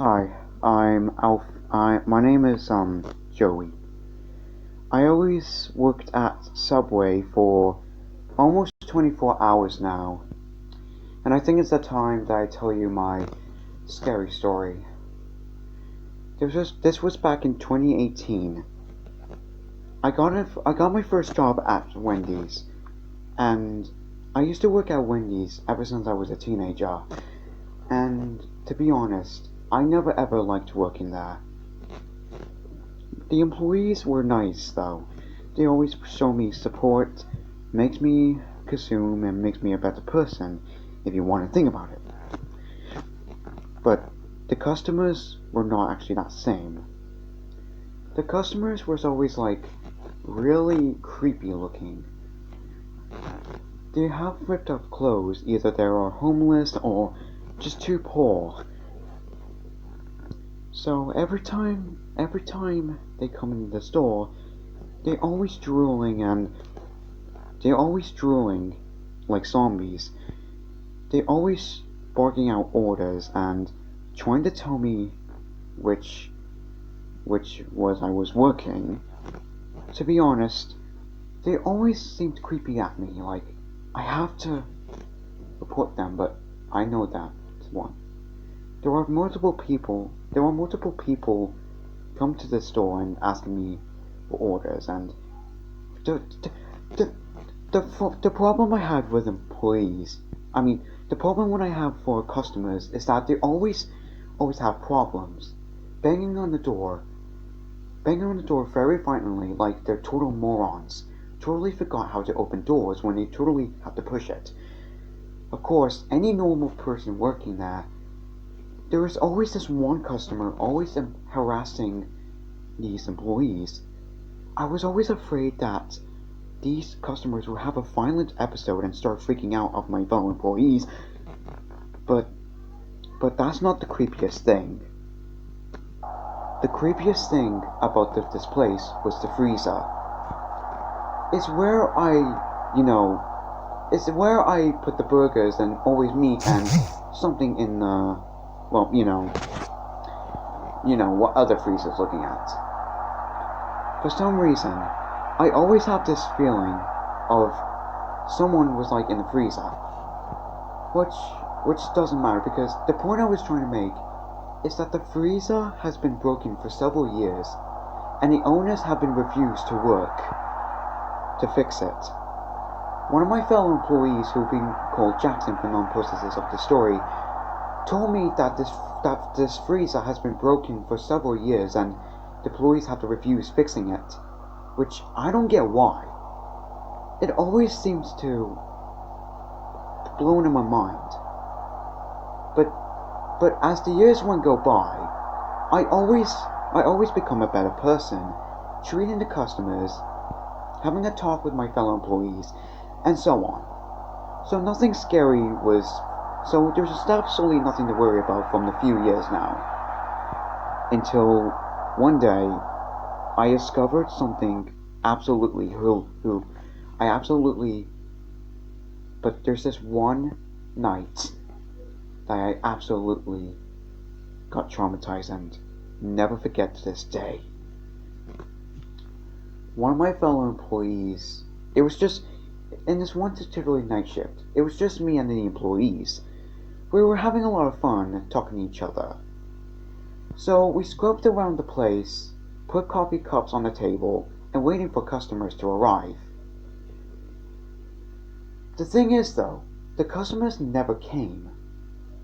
Hi, I'm Alf. My name is Joey. I always worked at Subway for almost 24 hours now, and I think it's the time that I tell you my scary story. This was back in 2018. I got my first job at Wendy's, and I used to work at Wendy's ever since I was a teenager. And to be honest, I never ever liked working there. The employees were nice, though. They always show me support, makes me consume, and makes me a better person, if you want to think about it. But the customers were not actually that same. The customers was always like really creepy looking. They have ripped off clothes, either they are homeless or just too poor. So every time they come in the store, they always drooling and they're always drooling like zombies. They're always barking out orders and trying to tell me which which I was working. To be honest, they always seemed creepy at me, like I have to report them, but I know that one. There are multiple people come to the store and asking me for orders, and the the the the problem I have with employees, I mean, the problem what I have for customers is that they always have problems, banging on the door, banging on the door very violently, like they're total morons. Totally forgot how to open doors when they totally have to push it. Of course, any normal person working there is always this one customer always harassing these employees. I was always afraid that these customers will have a violent episode and start freaking out of my fellow employees, but that's not the creepiest thing. The creepiest thing about this place was the freezer. It's where it's where I put the burgers and always meat and something in well, what other freezer's looking at. For some reason, I always have this feeling of someone was like in the freezer, which doesn't matter because the point I was trying to make is that the freezer has been broken for several years, and the owners have been refused to work to fix it. One of my fellow employees, who've been called Jackson for non-purposes of the story, told me that this freezer has been broken for several years and the employees have to refuse fixing it, which I don't get why. It always seems to blow in my mind. But as the years went go by, I always become a better person, treating the customers, having a talk with my fellow employees, and so on. So nothing scary was so there's absolutely nothing to worry about from the few years now. Until one day I discovered something absolutely who I absolutely but there's this one night that I absolutely got traumatized and never forget to this day. One of my fellow employees, it was just in this one particular night shift, it was just me and the employees. We were having a lot of fun talking to each other. So we scrubbed around the place, put coffee cups on the table, and waiting for customers to arrive. The thing is though, the customers never came.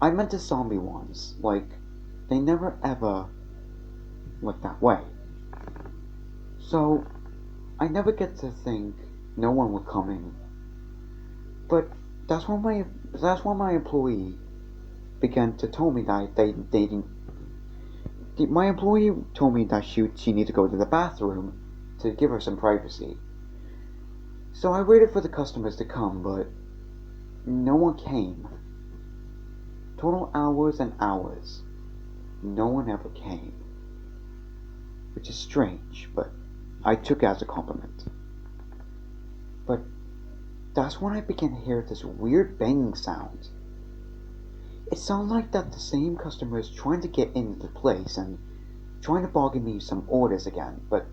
I meant the zombie ones, like, they never ever looked that way. So, I never get to think no one would come in. But that's when my employee began to tell me that they didn't. My employee told me that she needed to go to the bathroom to give her some privacy. So I waited for the customers to come, but no one came. Total hours and hours. No one ever came. Which is strange, but I took it as a compliment. But that's when I began to hear this weird banging sound. It sounded like that the same customers trying to get into the place and trying to bargain me some orders again, but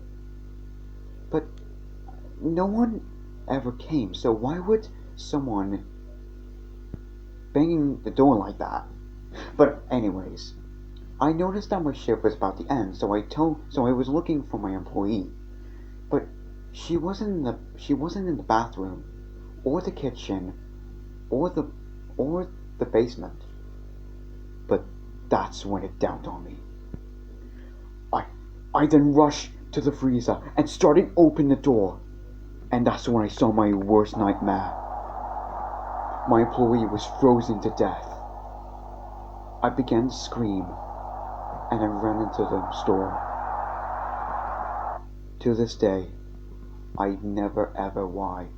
no one ever came. So why would someone banging the door like that? But anyways, I noticed that my shift was about to end, so I was looking for my employee, but she wasn't in the bathroom or the kitchen or the basement. But that's when it dawned on me. I I then rushed to the freezer and started open the door, and that's when I saw my worst nightmare. My employee was frozen to death. I began to scream and I ran into the store. To this day, I never ever why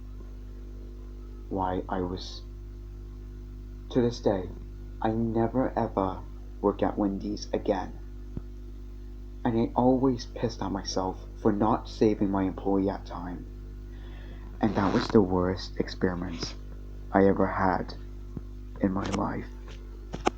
I was to this day, I never ever work at Wendy's again. And I always pissed at myself for not saving my employee at time. And that was the worst experience I ever had in my life.